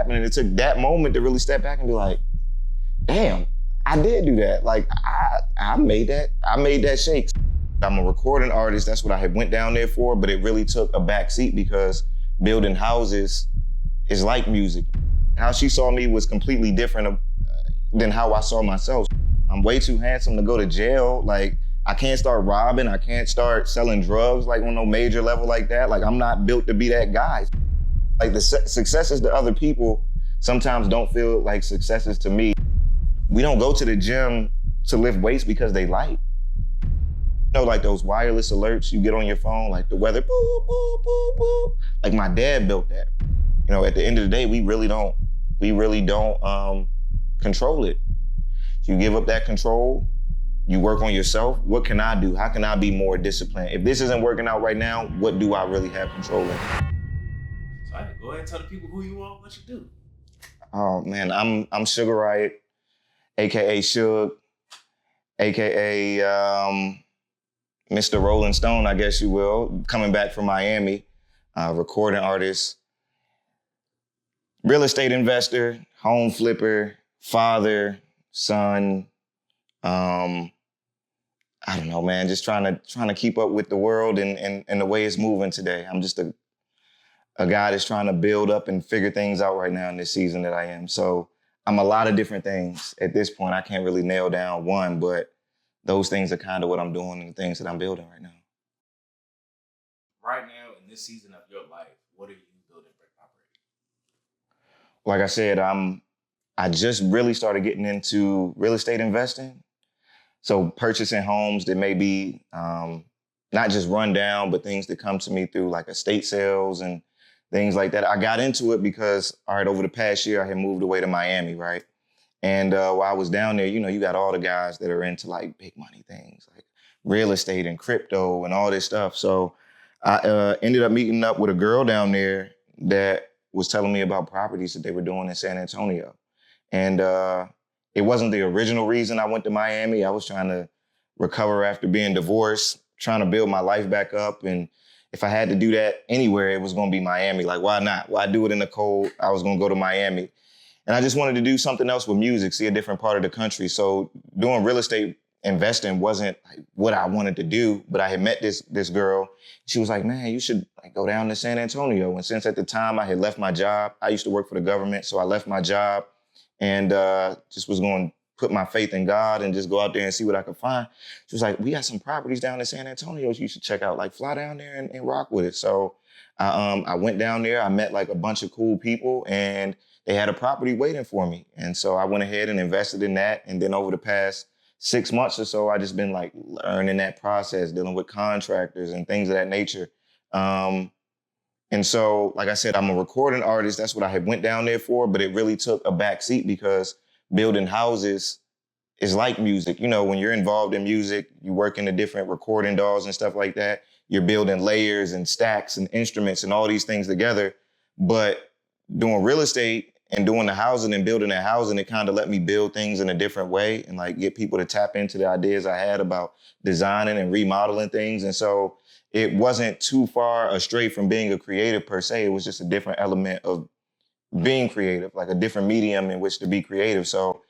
happened. And it took that moment to really step back and be like, damn, I did do that. Like, I made that shake. I'm a recording artist. That's what I had went down there for, but it really took a back seat because building houses is like music. How she saw me was completely different than how I saw myself. I'm way too handsome to go to jail. Like, I can't start robbing. I can't start selling drugs like on no major level like that. Like, I'm not built to be that guy. Like, the successes to other people sometimes don't feel like successes to me. We don't go to the gym to lift weights because they like. You know, like those wireless alerts you get on your phone, like the weather, boop, boop, boop, boop. Like, my dad built that. You know, at the end of the day, we really don't control it. You give up that control, you work on yourself. What can I do? How can I be more disciplined? If this isn't working out right now, what do I really have control in? So I can go ahead and tell the people who you are, what you do. Oh man, I'm SugaRiot, AKA Suge, AKA Mr. Rolling Stone, I guess you will. Coming back from Miami, recording artist, real estate investor, home flipper, father, son. I don't know, man. Just trying to keep up with the world and the way it's moving today. I'm just a guy that's trying to build up and figure things out right now in this season that I am. So I'm a lot of different things at this point. I can't really nail down one, but those things are kind of what I'm doing and the things that I'm building right now. Right now, in this season of your life, what are you building brick by brick? Like I said, I just really started getting into real estate investing. So purchasing homes that may be not just run down, but things that come to me through like estate sales and things like that. I got into it because, all right, over the past year, I had moved away to Miami, right? And while I was down there, you know, you got all the guys that are into like big money things, like real estate and crypto and all this stuff. So I ended up meeting up with a girl down there that was telling me about properties that they were doing in San Antonio. And it wasn't the original reason I went to Miami. I was trying to recover after being divorced, trying to build my life back up. And if I had to do that anywhere, it was going to be Miami. Like, why not? Why do it in the cold? I was going to go to Miami. And I just wanted to do something else with music, see a different part of the country. So doing real estate investing wasn't like what I wanted to do, but I had met this girl. She was like, man, you should like go down to San Antonio. And since at the time I had left my job, I used to work for the government. So I left my job and just was going to put my faith in God and just go out there and see what I could find. She was like, we got some properties down in San Antonio you should check out. Like, fly down there and rock with it. So I went down there. I met like a bunch of cool people and they had a property waiting for me. And so I went ahead and invested in that. And then over the past 6 months or so, I just been like learning that process, dealing with contractors and things of that nature. And so, like I said, I'm a recording artist. That's what I had went down there for, but it really took a back seat because building houses is like music. You know, when you're involved in music, you work in the different recording DAWs and stuff like that. You're building layers and stacks and instruments and all these things together. But doing real estate and doing the housing and building that housing, it kind of let me build things in a different way and like get people to tap into the ideas I had about designing and remodeling things. And so it wasn't too far astray from being a creative per se. It was just a different element of being creative, like a different medium in which to be creative. So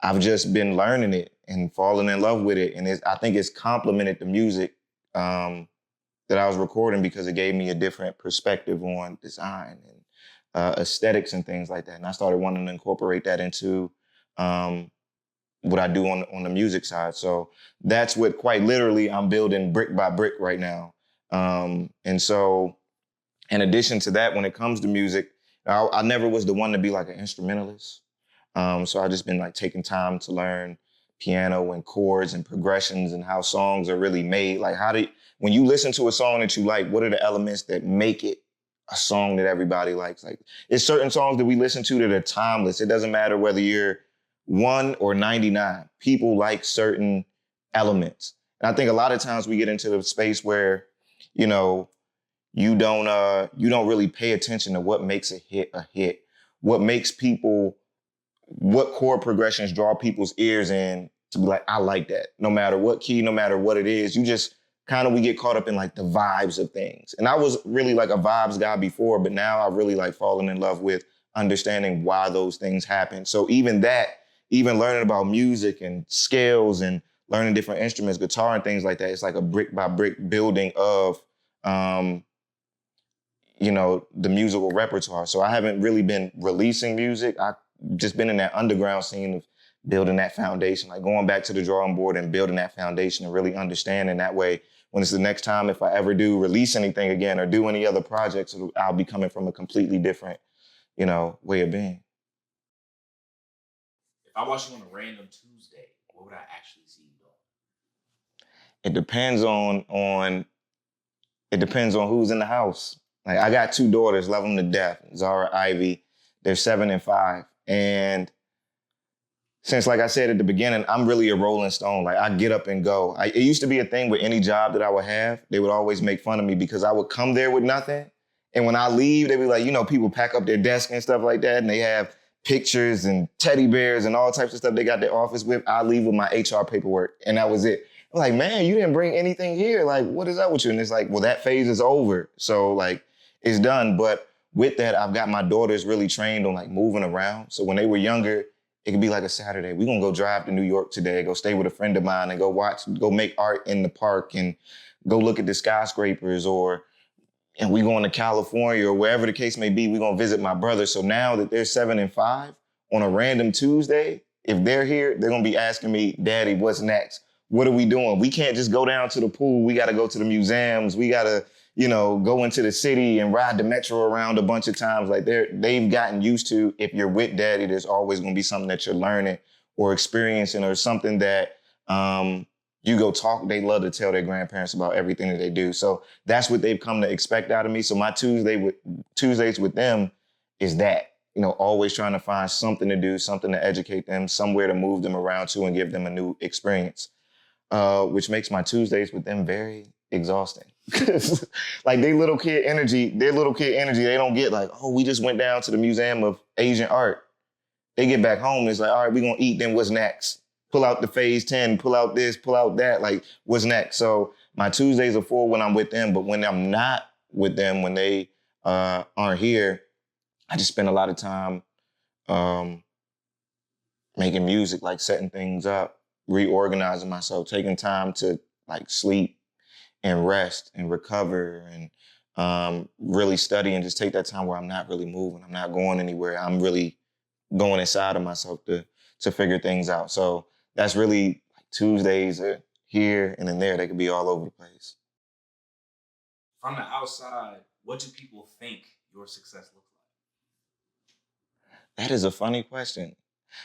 I've just been learning it and falling in love with it. And I think it's complemented the music that I was recording because it gave me a different perspective on design and aesthetics and things like that. And I started wanting to incorporate that into what I do on the music side. So that's what quite literally I'm building brick by brick right now. And so in addition to that, when it comes to music, I never was the one to be like an instrumentalist. So I just been like taking time to learn piano and chords and progressions and how songs are really made. Like when you listen to a song that you like, what are the elements that make it a song that everybody likes? Like, it's certain songs that we listen to that are timeless. It doesn't matter whether you're 1 or 99. People like certain elements. And I think a lot of times we get into the space where, you know, you don't really pay attention to what makes a hit. What chord progressions draw people's ears in to be like, I like that. No matter what key, no matter what it is, we get caught up in like the vibes of things. And I was really like a vibes guy before, but now I've really like fallen in love with understanding why those things happen. So even that, even learning about music and scales and learning different instruments, guitar and things like that, it's like a brick by brick building of, the musical repertoire. So I haven't really been releasing music. I've just been in that underground scene of building that foundation, like going back to the drawing board and building that foundation and really understanding that way. When it's the next time, if I ever do release anything again or do any other projects, I'll be coming from a completely different, way of being. If I watch you on a random Tuesday, what would I actually see you doing? It depends on who's in the house. Like I got 2 daughters, love them to death, Zara, Ivy. They're 7 and 5. And since, like I said at the beginning, I'm really a rolling stone. Like I get up and go. It used to be a thing with any job that I would have, they would always make fun of me because I would come there with nothing. And when I leave, they'd be like, people pack up their desk and stuff like that, and they have pictures and teddy bears and all types of stuff they got their office with. I leave with my HR paperwork, and that was it. I'm like, man, you didn't bring anything here. Like, what is up with you? And it's like, well, that phase is over. So like, it's done. But with that, I've got my daughters really trained on like moving around. So when they were younger, it could be like a Saturday. We're gonna go drive to New York today, go stay with a friend of mine and go make art in the park and go look at the skyscrapers, and we going to California or wherever the case may be, we're gonna visit my brother. So now that they're 7 and 5, on a random Tuesday, if they're here, they're gonna be asking me, Daddy, what's next? What are we doing? We can't just go down to the pool. We gotta go to the museums. We gotta, go into the city and ride the metro around a bunch of times. Like they've gotten used to, if you're with Daddy, there's always gonna be something that you're learning or experiencing or something that you go talk. They love to tell their grandparents about everything that they do. So that's what they've come to expect out of me. So my Tuesdays with them is that, always trying to find something to do, something to educate them, somewhere to move them around to and give them a new experience, which makes my Tuesdays with them very exhausting. Like their little kid energy, they don't get like, oh, we just went down to the Museum of Asian Art. They get back home and it's like, all right, we're going to eat, then what's next? Pull out the phase 10, pull out this, pull out that, like what's next? So my Tuesdays are full when I'm with them, but when I'm not with them, when they aren't here, I just spend a lot of time making music, like setting things up, reorganizing myself, taking time to like sleep and rest and recover and really study and just take that time where I'm not really moving. I'm not going anywhere. I'm really going inside of myself to figure things out. So that's really like Tuesdays are here and then there. They could be all over the place. From the outside, what do people think your success looks like? That is a funny question.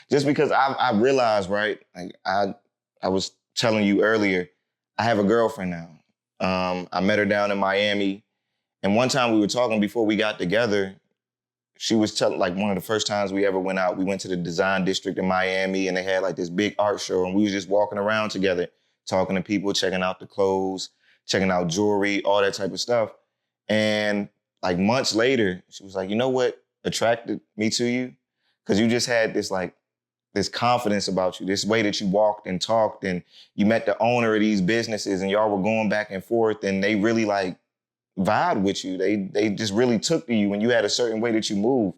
Just because I realized, right, like I was telling you earlier, I have a girlfriend now. I met her down in Miami. And one time we were talking before we got together, she was telling, like one of the first times we ever went out, we went to the design district in Miami and they had like this big art show and we was just walking around together, talking to people, checking out the clothes, checking out jewelry, all that type of stuff. And like months later, she was like, you know what attracted me to you? Because you just had this confidence about you, this way that you walked and talked and you met the owner of these businesses and y'all were going back and forth and they really like vibed with you. They just really took to you and you had a certain way that you moved.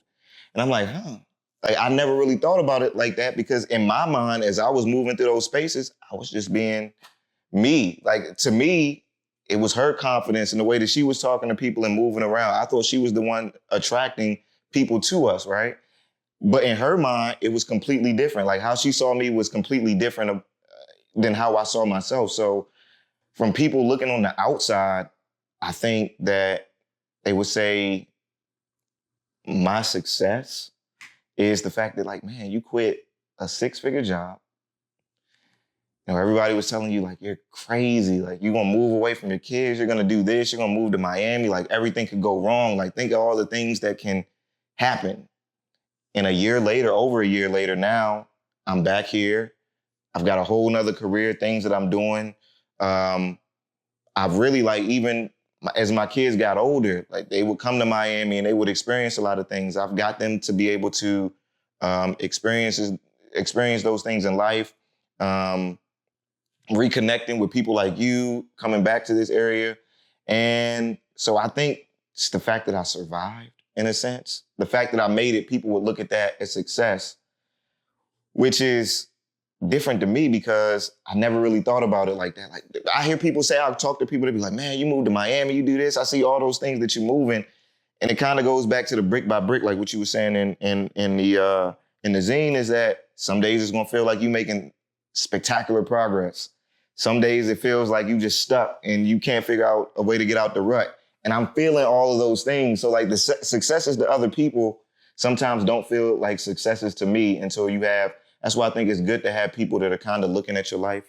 And I'm like, like I never really thought about it like that because in my mind, as I was moving through those spaces, I was just being me. Like to me, it was her confidence in the way that she was talking to people and moving around. I thought she was the one attracting people to us, right? But in her mind, it was completely different. Like how she saw me was completely different than how I saw myself. So from people looking on the outside, I think that they would say my success is the fact that like, man, you quit a 6-figure job. Everybody was telling you like, you're crazy. Like you're gonna move away from your kids. You're gonna do this. You're gonna move to Miami. Like everything could go wrong. Like think of all the things that can happen. And a year later, over a year later now, I'm back here. I've got a whole nother career, things that I'm doing. I've really like, even as my kids got older, like they would come to Miami and they would experience a lot of things. I've got them to be able to experience those things in life, reconnecting with people like you, coming back to this area. And so I think it's the fact that I survived in a sense. The fact that I made it, people would look at that as success, which is different to me because I never really thought about it like that. Like I hear people say, I'll talk to people, they be like, man, you moved to Miami, you do this. I see all those things that you're moving. And it kind of goes back to the brick by brick, like what you were saying in the zine, is that some days it's gonna feel like you making spectacular progress. Some days it feels like you just stuck and you can't figure out a way to get out the rut. And I'm feeling all of those things. So like the successes to other people sometimes don't feel like successes to me until you have. That's why I think it's good to have people that are kind of looking at your life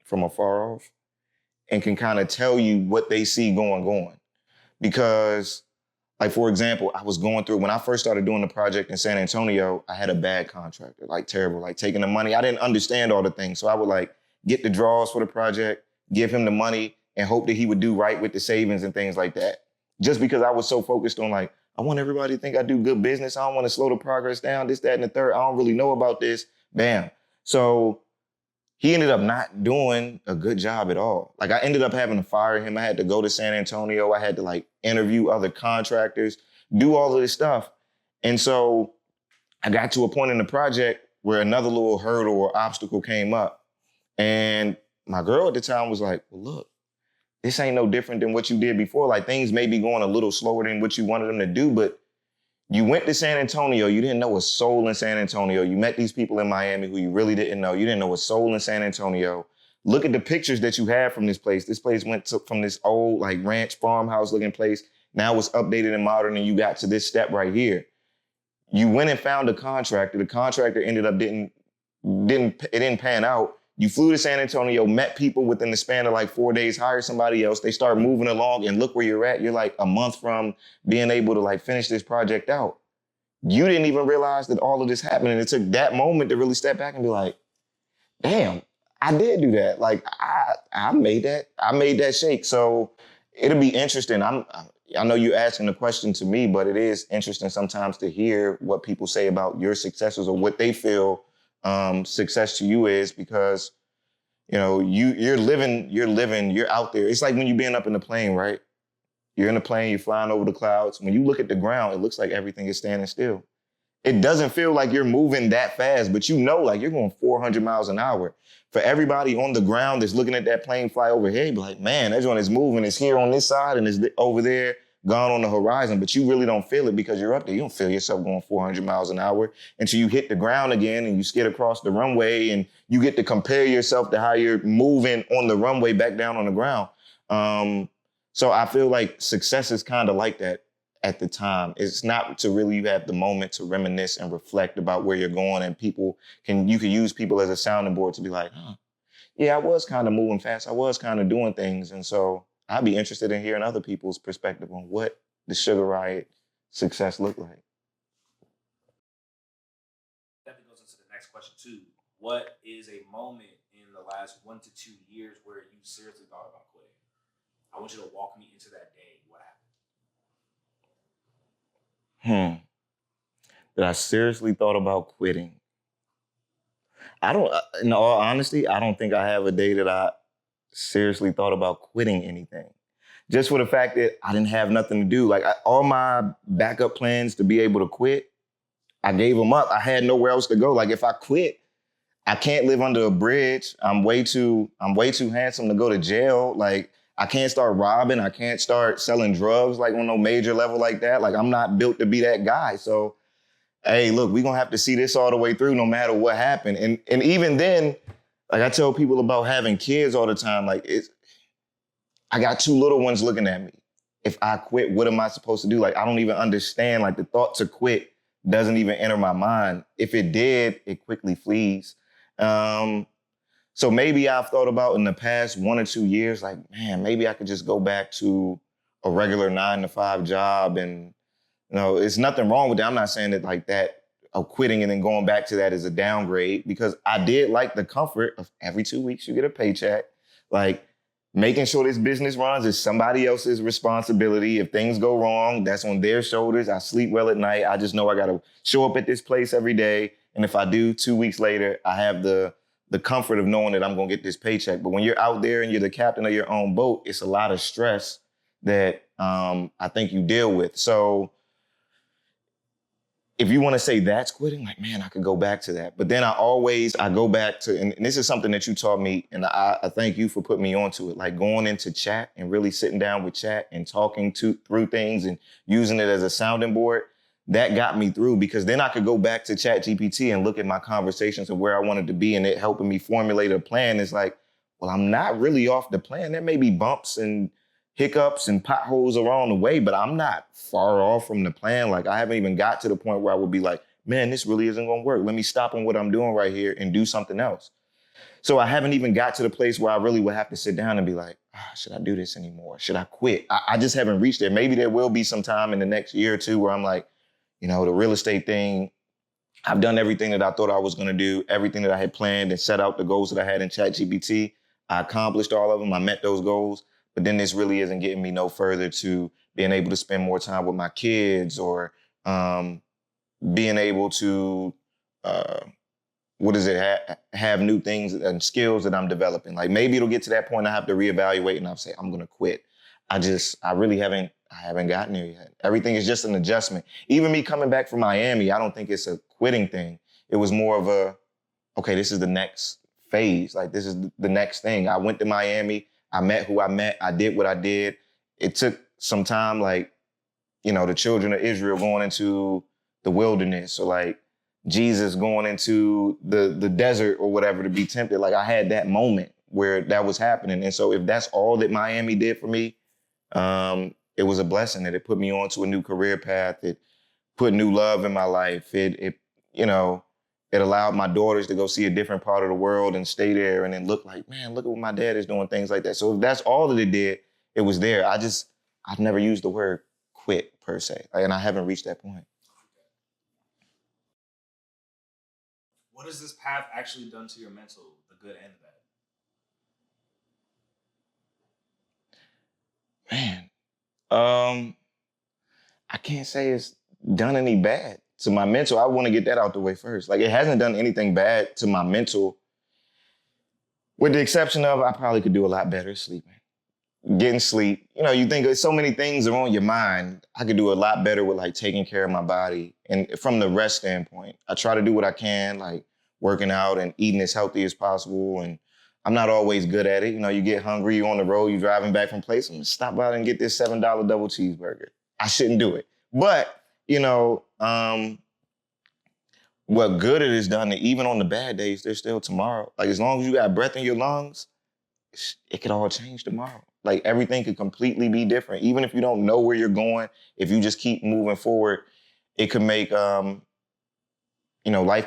from afar off and can kind of tell you what they see going. Because, like, for example, I was going through, when I first started doing the project in San Antonio, I had a bad contractor, like terrible, like taking the money. I didn't understand all the things. So I would like get the draws for the project, give him the money, and hope that he would do right with the savings and things like that. Just because I was so focused on like, I want everybody to think I do good business. I don't want to slow the progress down, this, that, and the third. I don't really know about this. Bam. So he ended up not doing a good job at all. Like I ended up having to fire him. I had to go to San Antonio. I had to like interview other contractors, do all of this stuff. And so I got to a point in the project where another little hurdle or obstacle came up. And my girl at the time was like, well, look, this ain't no different than what you did before. Like things may be going a little slower than what you wanted them to do, but you went to San Antonio. You didn't know a soul in San Antonio. You met these people in Miami who you really didn't know. You didn't know a soul in San Antonio. Look at the pictures that you have from this place. This place went from this old like ranch farmhouse looking place. Now it's updated and modern and you got to this step right here. You went and found a contractor. The contractor ended up didn't pan out. You flew to San Antonio, met people within the span of like 4 days, hired somebody else. They start moving along and look where you're at. You're like a month from being able to like finish this project out. You didn't even realize that all of this happened. And it took that moment to really step back and be like, damn, I did do that. Like I made that shake. So it'll be interesting. I know you're asking the question to me, but it is interesting sometimes to hear what people say about your successes or what they feel success to you is, because you know you're out there. It's like when you're being up in the plane, right? You're in the plane, you're flying over the clouds. When you look at the ground, it looks like everything is standing still. It doesn't feel like you're moving that fast, but you know, like you're going 400 miles an hour. For everybody on the ground that's looking at that plane fly overhead, be like, man, that joint is moving. It's here on this side and it's over there, gone on the horizon, but you really don't feel it because you're up there. You don't feel yourself going 400 miles an hour until you hit the ground again and you skid across the runway and you get to compare yourself to how you're moving on the runway back down on the ground. So I feel like success is kind of like that at the time. It's not to really have the moment to reminisce and reflect about where you're going, and you can use people as a sounding board to be like, yeah, I was kind of moving fast. I was kind of doing things. And so I'd be interested in hearing other people's perspective on what the SugaRiot success looked like. That goes into the next question too. What is a moment in the last 1 to 2 years where you seriously thought about quitting? I want you to walk me into that day. What happened? That I seriously thought about quitting. In all honesty, I don't think I have a day that I seriously thought about quitting anything. Just for the fact that I didn't have nothing to do. Like all my backup plans to be able to quit, I gave them up. I had nowhere else to go. Like if I quit, I can't live under a bridge. I'm way too handsome to go to jail. Like I can't start robbing. I can't start selling drugs like on no major level like that. Like I'm not built to be that guy. So, hey, look, we're gonna have to see this all the way through no matter what happened. And even then, like I tell people about having kids all the time, like I got 2 little ones looking at me. If I quit, what am I supposed to do? Like I don't even understand. Like the thought to quit doesn't even enter my mind. If it did, it quickly flees. So maybe I've thought about in the past 1 or 2 years, like, man, maybe I could just go back to a regular 9-to-5 job. And, you know, it's nothing wrong with that. I'm not saying that like that of quitting and then going back to that is a downgrade, because I did like the comfort of every 2 weeks you get a paycheck. Like making sure this business runs is somebody else's responsibility. If things go wrong, that's on their shoulders. I sleep well at night. I just know I got to show up at this place every day. And if I do, 2 weeks later, I have the comfort of knowing that I'm going to get this paycheck. But when you're out there and you're the captain of your own boat, it's a lot of stress that I think you deal with. So if you want to say that's quitting, like, man, I could go back to that. But then I go back to, and this is something that you taught me, and I thank you for putting me onto it, like going into chat and really sitting down with chat and talking through things and using it as a sounding board. That got me through, because then I could go back to Chat GPT and look at my conversations and where I wanted to be, and it helping me formulate a plan. It's like, well, I'm not really off the plan. There may be bumps and hiccups and potholes along the way, but I'm not far off from the plan. Like, I haven't even got to the point where I would be like, man, this really isn't gonna work. Let me stop on what I'm doing right here and do something else. So I haven't even got to the place where I really would have to sit down and be like, should I do this anymore? Should I quit? I just haven't reached there. Maybe there will be some time in the next year or two where I'm like, the real estate thing, I've done everything that I thought I was going to do, everything that I had planned and set out the goals that I had in ChatGPT. I accomplished all of them. I met those goals. But then this really isn't getting me no further to being able to spend more time with my kids, or being able to, have new things and skills that I'm developing. Like, maybe it'll get to that point I have to reevaluate and I'll say, I'm going to quit. I really haven't gotten there yet. Everything is just an adjustment. Even me coming back from Miami, I don't think it's a quitting thing. It was more of okay, this is the next phase. Like, this is the next thing. I went to Miami. I met who I met. I did what I did. It took some time, like, the children of Israel going into the wilderness, or like Jesus going into the desert or whatever to be tempted. Like, I had that moment where that was happening. And so if that's all that Miami did for me, it was a blessing that it put me onto a new career path. It put new love in my life. It allowed my daughters to go see a different part of the world and stay there and then look like, man, look at what my dad is doing, things like that. So if that's all that it did, it was there. I've never used the word quit per se, and I haven't reached that point. What has this path actually done to your mental, the good and the bad? Man, I can't say it's done any bad to my mental. I want to get that out the way first. Like, it hasn't done anything bad to my mental, with the exception of I probably could do a lot better sleeping. Getting sleep. You think so many things are on your mind. I could do a lot better with, like, taking care of my body. And from the rest standpoint, I try to do what I can, like working out and eating as healthy as possible. And I'm not always good at it. You get hungry, you're on the road, you're driving back from place, I'm gonna stop by and get this $7 double cheeseburger. I shouldn't do it. But, what good it has done, that even on the bad days, there's still tomorrow. Like, as long as you got breath in your lungs, it could all change tomorrow. Like, everything could completely be different. Even if you don't know where you're going, if you just keep moving forward, it could make, life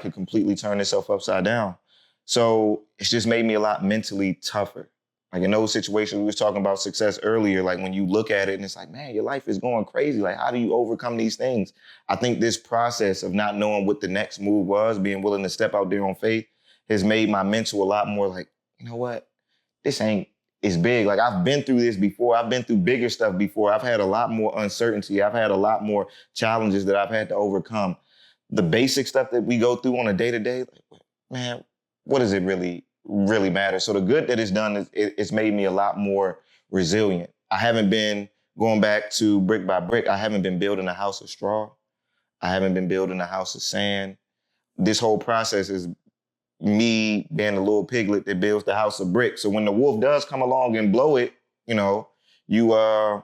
could completely turn itself upside down. So it's just made me a lot mentally tougher. Like, in those situations, we was talking about success earlier, like when you look at it and it's like, man, your life is going crazy. Like, how do you overcome these things? I think this process of not knowing what the next move was, being willing to step out there on faith, has made my mental a lot more like, you know what? This ain't as big. Like, I've been through this before. I've been through bigger stuff before. I've had a lot more uncertainty. I've had a lot more challenges that I've had to overcome. The basic stuff that we go through on a day-to-day, like, man, what does it really matter? So the good that it's done is it's made me a lot more resilient. I haven't been going back to brick by brick. I haven't been building a house of straw. I haven't been building a house of sand. This whole process is me being a little piglet that builds the house of bricks. So when the wolf does come along and blow it, the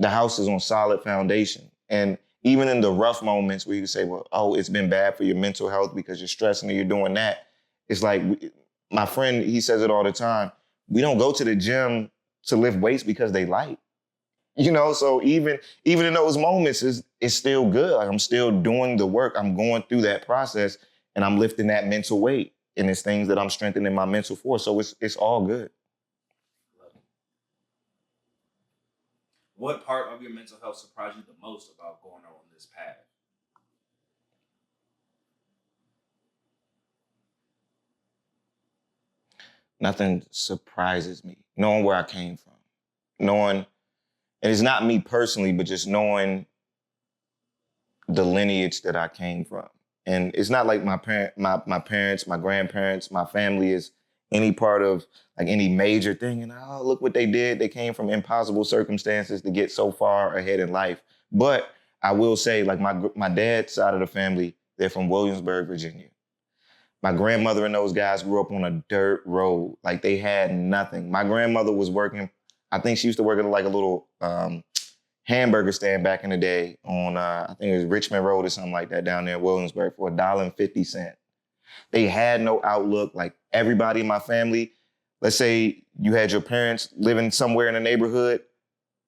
house is on solid foundation. And even in the rough moments where you can say, well, oh, it's been bad for your mental health because you're stressing and you're doing that. It's like, my friend, he says it all the time. We don't go to the gym to lift weights because they light. So even in those moments, it's still good. Like, I'm still doing the work. I'm going through that process and I'm lifting that mental weight. And it's things that I'm strengthening my mental for. So it's all good. What part of your mental health surprised you the most about going on this path? Nothing surprises me. Knowing where I came from. Knowing, and it's not me personally, but just knowing the lineage that I came from. And it's not like my parents, my grandparents, my family is any part of like any major thing. And oh, look what they did. They came from impossible circumstances to get so far ahead in life. But I will say, like my dad's side of the family, they're from Williamsburg, Virginia. My grandmother and those guys grew up on a dirt road. Like they had nothing. My grandmother was working, I think she used to work at like a little hamburger stand back in the day on, I think it was Richmond Road or something like that down there in Williamsburg for $1.50. They had no outlook. Like everybody in my family, let's say you had your parents living somewhere in the neighborhood.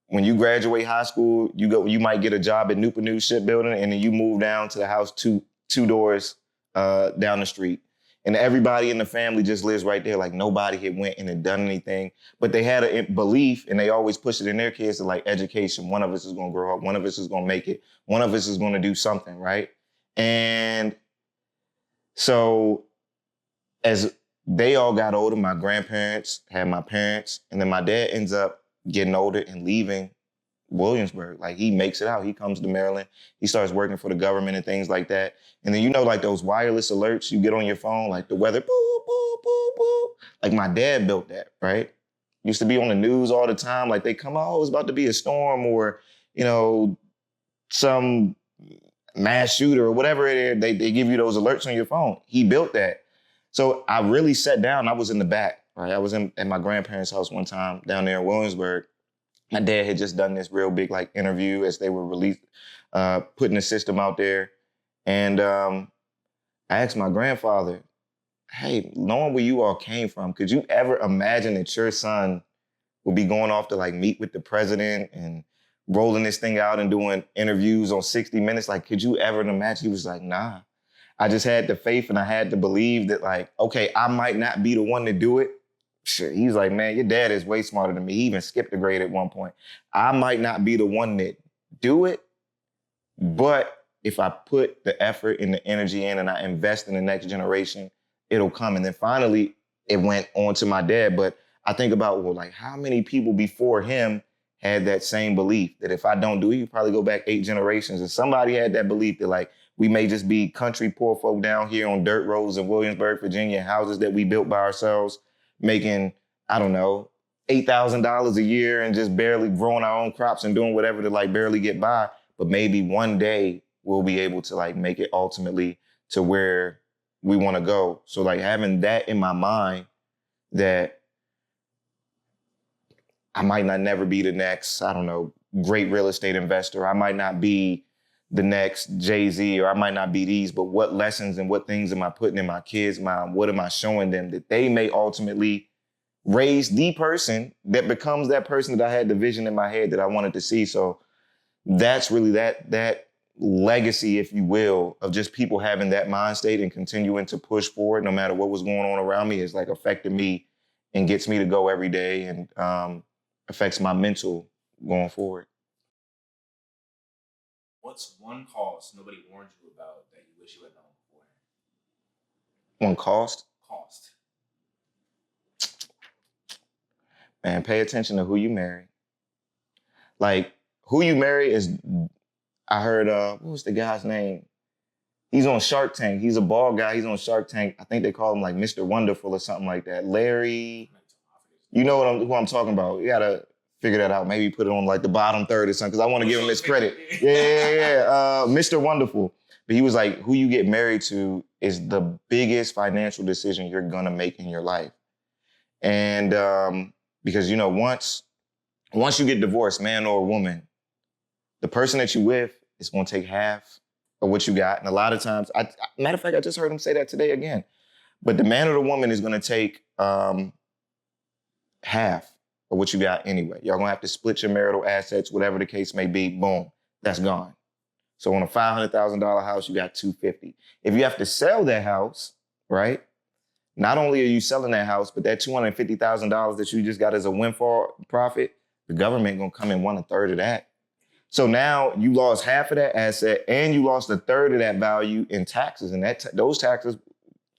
When you graduate high school, you might get a job at Newport Shipbuilding, and then you move down to the house two doors down the street. And everybody in the family just lives right there. Like nobody had went and had done anything, but they had a belief, and they always push it in their kids to like education. One of us is going to grow up. One of us is going to make it. One of us is going to do something, right? And so as they all got older, my grandparents had my parents, and then my dad ends up getting older and leaving Williamsburg. Like he makes it out. He comes to Maryland. He starts working for the government and things like that. And then like those wireless alerts you get on your phone, like the weather, boop, boop, boop, boop. Like my dad built that, right? Used to be on the news all the time. Like they come, oh, it's about to be a storm or, some mass shooter or whatever it is. They give you those alerts on your phone. He built that. So I really sat down. I was in the back, right? I was at my grandparents' house one time down there in Williamsburg. My dad had just done this real big like interview as they were putting the system out there. And I asked my grandfather, hey, knowing where you all came from, could you ever imagine that your son would be going off to like meet with the president and rolling this thing out and doing interviews on 60 Minutes? Like, could you ever imagine? He was like, nah. I just had the faith and I had to believe that like, okay, I might not be the one to do it. Shit, he's like, man, your dad is way smarter than me. He even skipped a grade at one point. I might not be the one that do it, but if I put the effort and the energy in and I invest in the next generation, it'll come. And then finally, it went on to my dad. But I think about, well, like how many people before him had that same belief that if I don't do it, you probably go back 8 generations. And somebody had that belief that like, we may just be country poor folk down here on dirt roads in Williamsburg, Virginia, houses that we built by ourselves, making, I don't know, $8,000 a year and just barely growing our own crops and doing whatever to like barely get by. But maybe one day we'll be able to like make it ultimately to where we want to go. So like having that in my mind that I might not never be the next, I don't know, great real estate investor. I might not be the next Jay-Z, or I might not be these, but what lessons and what things am I putting in my kids' mind? What am I showing them that they may ultimately raise the person that becomes that person that I had the vision in my head that I wanted to see? So that's really that legacy, if you will, of just people having that mind state and continuing to push forward no matter what was going on around me is like affected me and gets me to go every day and affects my mental going forward. What's one cost nobody warned you about that you wish you had known beforehand? One cost? Cost. Man, pay attention to who you marry. Like, who you marry is, I heard, what was the guy's name? He's on Shark Tank. He's a bald guy. He's on Shark Tank. I think they call him like Mr. Wonderful or something like that. Larry, you know who I'm talking about. You gotta figure that out. Maybe put it on like the bottom third or something, because I want to give him his credit. Yeah. Mr. Wonderful. But he was like, who you get married to is the biggest financial decision you're gonna make in your life. And because once you get divorced, man or woman, the person that you with is gonna take half of what you got. And a lot of times, matter of fact, I just heard him say that today again. But the man or the woman is gonna take half of what you got anyway. Y'all gonna have to split your marital assets, whatever the case may be. Boom, that's gone. So on a $500,000 house, you got $250,000. If you have to sell that house, right? Not only are you selling that house, but that $250,000 that you just got as a windfall profit, the government gonna come in 1/3 of that. So now you lost half of that asset and you lost 1/3 of that value in taxes. And those taxes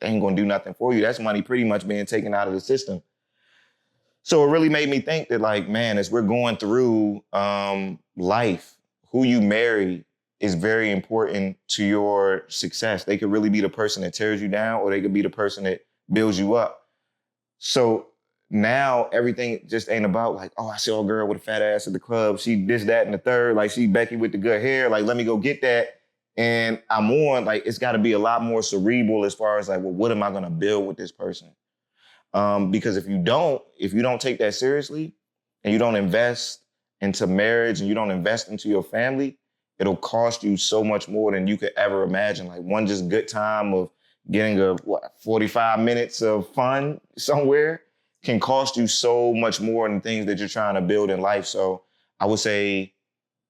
ain't gonna do nothing for you. That's money pretty much being taken out of the system. So it really made me think that like, man, as we're going through life, who you marry is very important to your success. They could really be the person that tears you down, or they could be the person that builds you up. So now everything just ain't about like, oh, I saw a girl with a fat ass at the club. She this, that, and the third. Like she Becky with the good hair. Like, let me go get that. And I'm on, like, it's got to be a lot more cerebral as far as like, well, what am I going to build with this person? Because if you don't take that seriously and you don't invest into marriage and you don't invest into your family, it'll cost you so much more than you could ever imagine. Like one just good time of getting 45 minutes of fun somewhere can cost you so much more than things that you're trying to build in life. So I would say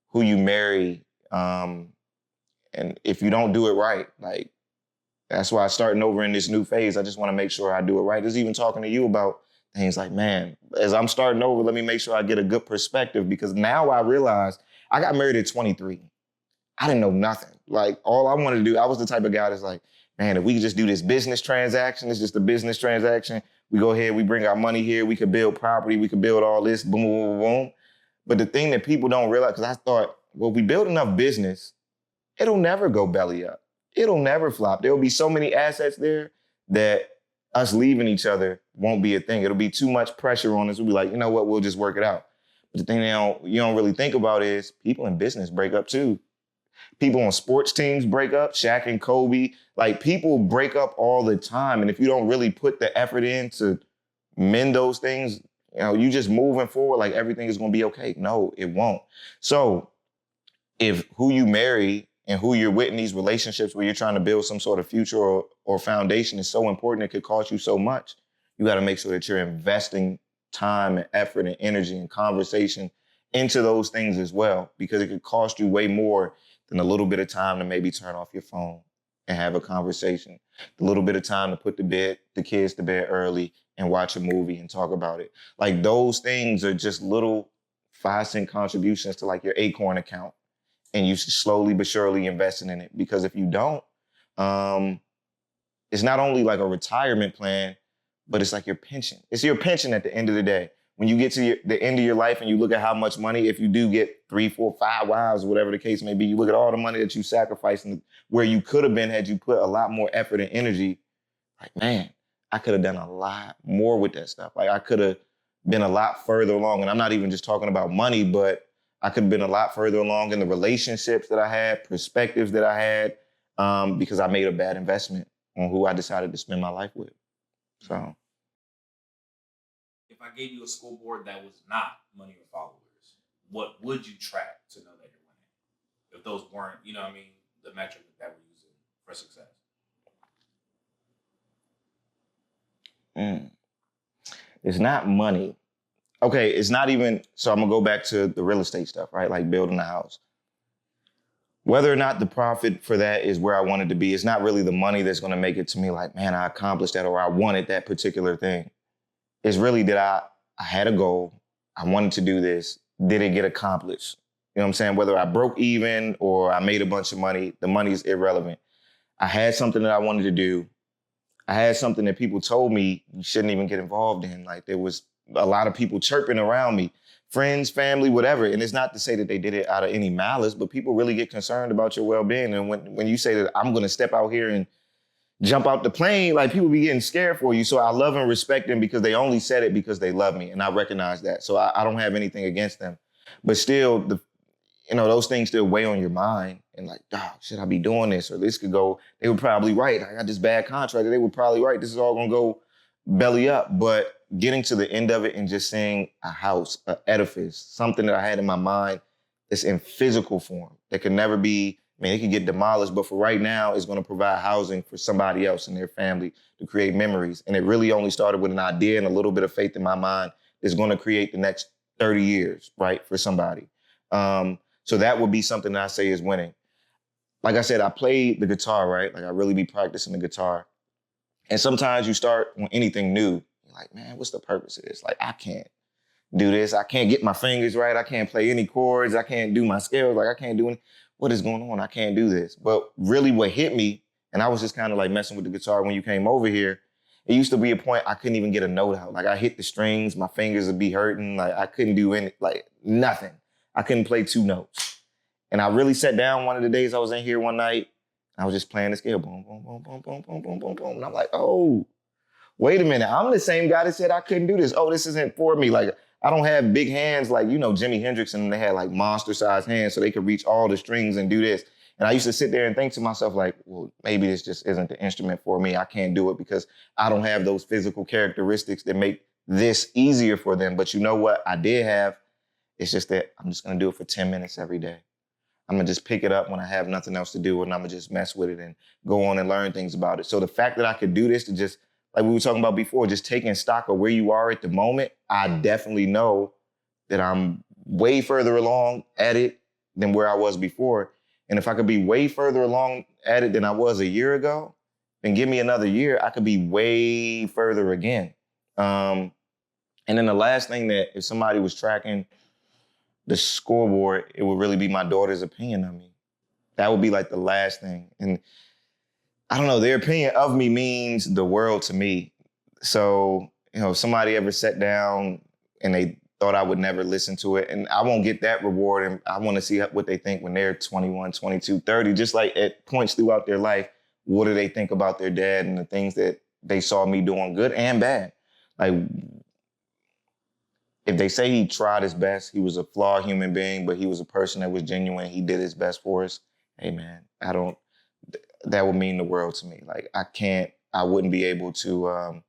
who you marry, and if you don't do it right, like that's why starting over in this new phase, I just want to make sure I do it right. Just even talking to you about things like, man, as I'm starting over, let me make sure I get a good perspective because now I realize I got married at 23. I didn't know nothing. Like all I wanted to do, I was the type of guy that's like, man, if we could just do this business transaction, it's just a business transaction. We go ahead, we bring our money here, we could build property, we could build all this, boom, boom, boom, boom. But the thing that people don't realize, because I thought, well, we build enough business, it'll never go belly up. It'll never flop. There'll be so many assets there that us leaving each other won't be a thing. It'll be too much pressure on us. We'll be like, you know what, we'll just work it out. But the thing you don't really think about is people in business break up too. People on sports teams break up, Shaq and Kobe. Like people break up all the time. And if you don't really put the effort in to mend those things, you just moving forward like everything is going to be okay. No, it won't. So if who you marry and who you're with in these relationships where you're trying to build some sort of future or foundation is so important, it could cost you so much. You got to make sure that you're investing time and effort and energy and conversation into those things as well, because it could cost you way more than a little bit of time to maybe turn off your phone and have a conversation, a little bit of time to put the kids to bed early and watch a movie and talk about it. Like those things are just little 5-cent contributions to like your Acorn account. And you slowly but surely investing in it. Because if you don't, it's not only like a retirement plan, but it's like your pension. It's your pension at the end of the day. When you get to the end of your life and you look at how much money, if you do get 3, 4, 5 wives, whatever the case may be, you look at all the money that you sacrificed and where you could have been had you put a lot more effort and energy. Like, man, I could have done a lot more with that stuff. Like I could have been a lot further along. And I'm not even just talking about money, but I could have been a lot further along in the relationships that I had, perspectives that I had, because I made a bad investment on who I decided to spend my life with. So, if I gave you a scoreboard that was not money or followers, what would you track to know that you're winning? If those weren't, the metric that we're using for success. It's not money. Okay, it's not even, so I'm gonna go back to the real estate stuff, right? Like building a house. Whether or not the profit for that is where I wanted to be, it's not really the money that's gonna make it to me like, man, I accomplished that or I wanted that particular thing. It's really that I had a goal, I wanted to do this, did it get accomplished? You know what I'm saying? Whether I broke even or I made a bunch of money, the money is irrelevant. I had something that I wanted to do. I had something that people told me you shouldn't even get involved in. Like there was a lot of people chirping around me, friends, family, whatever. And it's not to say that they did it out of any malice, but people really get concerned about your well-being. And when you say that I'm going to step out here and jump out the plane, like people be getting scared for you. So I love and respect them because they only said it because they love me. And I recognize that. So I don't have anything against them. But still, those things still weigh on your mind. And like, dog, should I be doing this? Or this could go, they were probably right. I got this bad contract. They were probably right. This is all going to go belly up. But getting to the end of it and just seeing a house, an edifice, something that I had in my mind that's in physical form that could never be, it could get demolished, but for right now, it's going to provide housing for somebody else and their family to create memories. And it really only started with an idea and a little bit of faith in my mind that's going to create the next 30 years, right, for somebody. So that would be something that I say is winning. Like I said, I played the guitar, right? Like I really be practicing the guitar. And sometimes you start on anything new, you're like, man, what's the purpose of this? Like, I can't do this. I can't get my fingers right. I can't play any chords. I can't do my scales. Like, I can't do any. What is going on? I can't do this. But really what hit me, and I was just kind of like messing with the guitar when you came over here, it used to be a point I couldn't even get a note out. Like, I hit the strings, my fingers would be hurting. Like, I couldn't do nothing. I couldn't play 2 notes. And I really sat down one of the days I was in here one night. I was just playing the scale, boom, boom, boom, boom, boom, boom, boom, boom, boom. And I'm like, oh, wait a minute, I'm the same guy that said I couldn't do this. Oh, this isn't for me. Like, I don't have big hands like, Jimi Hendrix, and they had like monster-sized hands so they could reach all the strings and do this. And I used to sit there and think to myself, like, well, maybe this just isn't the instrument for me. I can't do it because I don't have those physical characteristics that make this easier for them. But you know what I did have? It's just that I'm just going to do it for 10 minutes every day. I'm going to just pick it up when I have nothing else to do, and I'm going to just mess with it and go on and learn things about it. So the fact that I could do this, to just, like we were talking about before, just taking stock of where you are at the moment, I definitely know that I'm way further along at it than where I was before. And if I could be way further along at it than I was a year ago, then give me another year, I could be way further again. And then the last thing, that if somebody was tracking the scoreboard, it would really be my daughter's opinion of me. That would be like the last thing. And I don't know, their opinion of me means the world to me. So, if somebody ever sat down and they thought I would never listen to it, and I won't get that reward, and I want to see what they think when they're 21, 22, 30, just like at points throughout their life, what do they think about their dad and the things that they saw me doing, good and bad? Like, if they say he tried his best, he was a flawed human being, but he was a person that was genuine, he did his best for us, hey man, that would mean the world to me. Like, I wouldn't be able to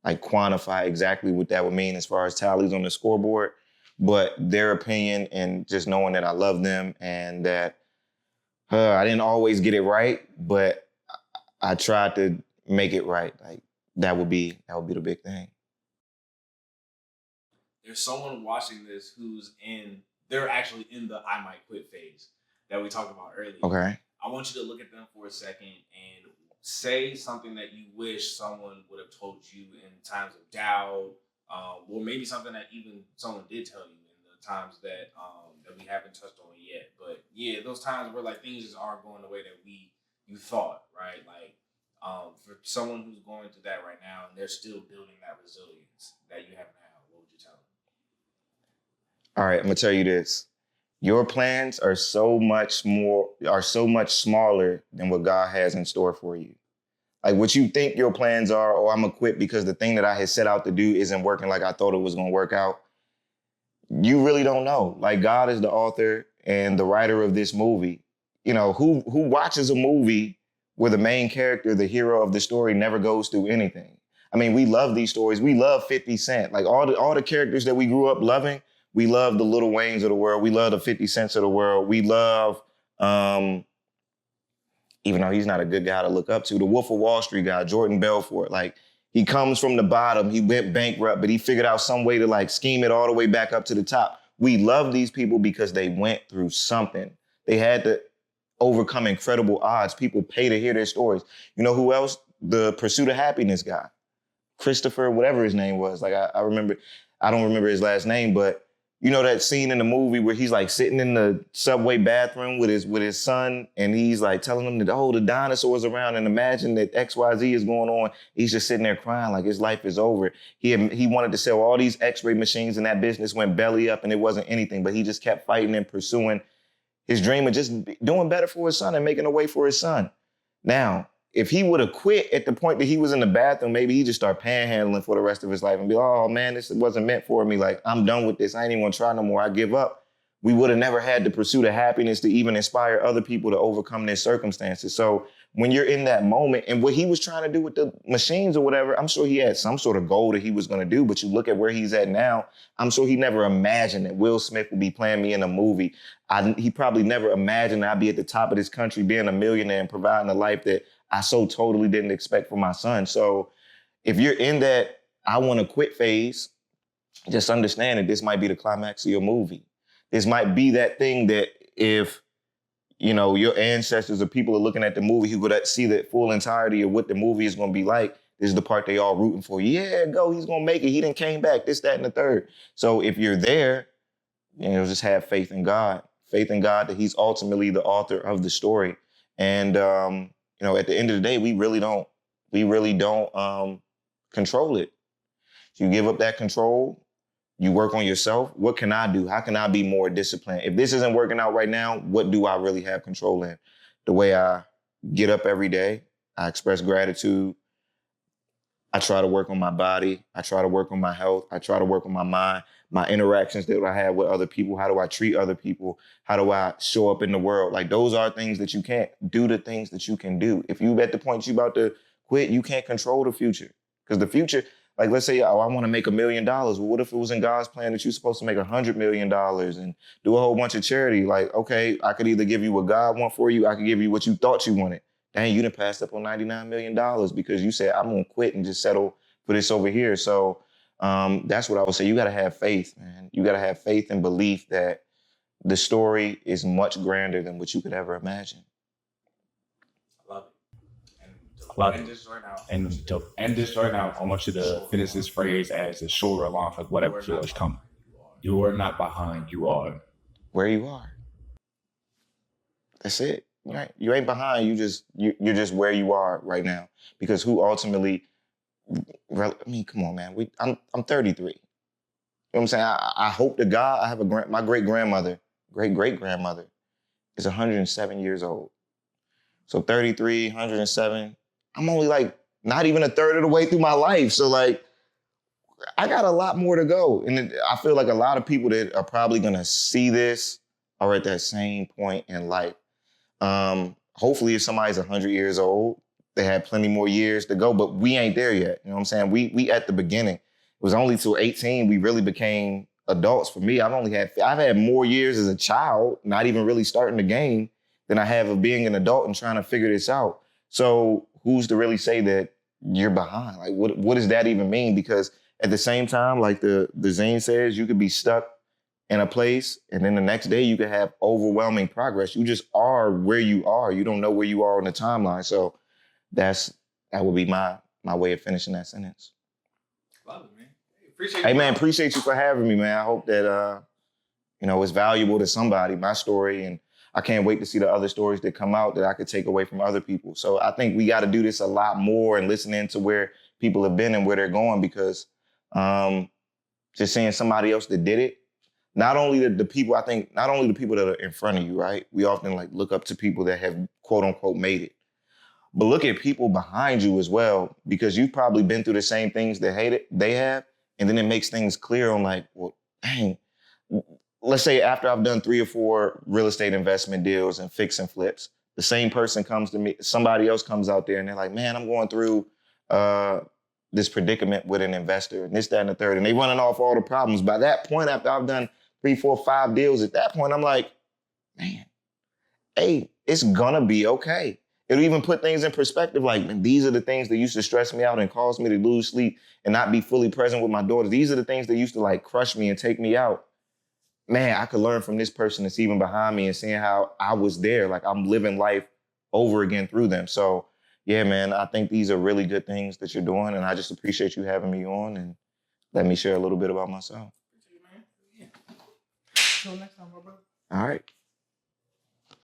quantify exactly what that would mean as far as tallies on the scoreboard, but their opinion and just knowing that I love them and that I didn't always get it right, but I tried to make it right. Like, that would be the big thing. There's someone watching this they're actually in the I might quit phase that we talked about earlier. Okay. I want you to look at them for a second and say something that you wish someone would have told you in times of doubt, or maybe something that even someone did tell you in the times that we haven't touched on yet. But yeah, those times where like things just aren't going the way that you thought, right? Like for someone who's going through that right now and they're still building that resilience that you have now, what would you tell them? All right, I'm gonna tell you this. Your plans are so much smaller than what God has in store for you. Like, what you think your plans are, oh, I'm gonna quit because the thing that I had set out to do isn't working like I thought it was gonna work out. You really don't know. Like, God is the author and the writer of this movie. Who watches a movie where the main character, the hero of the story, never goes through anything? I mean, we love these stories. We love 50 Cent. Like, all the characters that we grew up loving, we love the Lil Waynes of the world. We love the 50 Cents of the world. We love, even though he's not a good guy to look up to, the Wolf of Wall Street guy, Jordan Belfort. Like, he comes from the bottom. He went bankrupt, but he figured out some way to like scheme it all the way back up to the top. We love these people because they went through something. They had to overcome incredible odds. People pay to hear their stories. You know who else? The Pursuit of Happiness guy. Christopher, whatever his name was. Like, I remember, I don't remember his last name, but you know that scene in the movie where he's like sitting in the subway bathroom with his son, and he's like telling him that, oh, the dinosaurs around, and imagine that XYZ is going on. He's just sitting there crying like his life is over. He wanted to sell all these X-ray machines, and that business went belly up, and it wasn't anything, but he just kept fighting and pursuing his dream of just doing better for his son and making a way for his son. Now, if he would have quit at the point that he was in the bathroom, maybe he just start panhandling for the rest of his life and be, oh man, this wasn't meant for me. Like, I'm done with this. I ain't even gonna try no more. I give up. We would have never had the pursuit of happiness to even inspire other people to overcome their circumstances. So when you're in that moment, and what he was trying to do with the machines or whatever, I'm sure he had some sort of goal that he was gonna do, but you look at where he's at now, I'm sure he never imagined that Will Smith would be playing me in a movie. He probably never imagined that I'd be at the top of this country, being a millionaire and providing a life that I so totally didn't expect for my son. So if you're in that I want to quit phase, just understand that this might be the climax of your movie. This might be that thing that if, your ancestors or people are looking at the movie who could see the full entirety of what the movie is going to be like, this is the part they all rooting for. Yeah, go, he's going to make it. He done came back, this, that, and the third. So if you're there, just have faith in God. Faith in God that he's ultimately the author of the story. And, at the end of the day, we really don't control it. So you give up that control, you work on yourself. What can I do? How can I be more disciplined? If this isn't working out right now, what do I really have control in? The way I get up every day, I express gratitude. I try to work on my body. I try to work on my health. I try to work on my mind, my interactions that I have with other people. How do I treat other people? How do I show up in the world? Like those are things that you can't do, the things that you can do. If you at the point you about to quit, you can't control the future. Because the future, like let's say, oh, I want to make $1 million. Well, what if it was in God's plan that you're supposed to make $100 million and do a whole bunch of charity? Like, okay, I could either give you what God want for you. I could give you what you thought you wanted. Dang, you done passed up on $99 million because you said, I'm going to quit and just settle for this over here. So that's what I would say. You got to have faith, man. You got to have faith and belief that the story is much grander than what you could ever imagine. I love it. And I love it. end this right now. And to end this right now, I want you to finish this phrase as a shoulder along for whatever feels coming. You are not behind, you are where you are. That's it. Right? You ain't behind. You're just where you are right now. Because who ultimately? I mean, come on, man. I'm 33. You know what I'm saying? I hope to God I have my great grandmother is 107 years old. So 33, 107. I'm only like not even a third of the way through my life. So like, I got a lot more to go. And I feel like a lot of people that are probably gonna see this are at that same point in life. Hopefully if somebody's 100 years old, they had plenty more years to go, but we ain't there yet. You know what I'm saying? We at the beginning. It was only till 18 we really became adults. For me, I've had more years as a child, not even really starting the game, than I have of being an adult and trying to figure this out. So who's to really say that you're behind? Like what does that even mean? Because at the same time, like the Zane says, you could be stuck in a place, and then the next day you could have overwhelming progress. You just are where you are. You don't know where you are on the timeline. So that would be my way of finishing that sentence. Love it, man. Appreciate Hey, you. man, appreciate you for having me, man. I hope that it's valuable to somebody, my story, and I can't wait to see the other stories that come out that I could take away from other people. So I think we got to do this a lot more and listen into where people have been and where they're going, because just seeing somebody else that did it, not only the people that are in front of you, right? We often like look up to people that have quote unquote made it. But look at people behind you as well, because you've probably been through the same things that they have. And then it makes things clear on like, well, dang, let's say after I've done 3 or 4 real estate investment deals and fix and flips, the same person comes to me, somebody else comes out there and they're like, man, I'm going through this predicament with an investor and this, that, and the third. And they running off all the problems. By that point, after I've done 3, 4, 5 deals, at that point, I'm like, man, hey, it's gonna be okay. It'll even put things in perspective. Like, man, these are the things that used to stress me out and cause me to lose sleep and not be fully present with my daughter. These are the things that used to like crush me and take me out. Man, I could learn from this person that's even behind me and seeing how I was there. Like I'm living life over again through them. So yeah, man, I think these are really good things that you're doing. And I just appreciate you having me on and let me share a little bit about myself. Until next time, my brother. All right.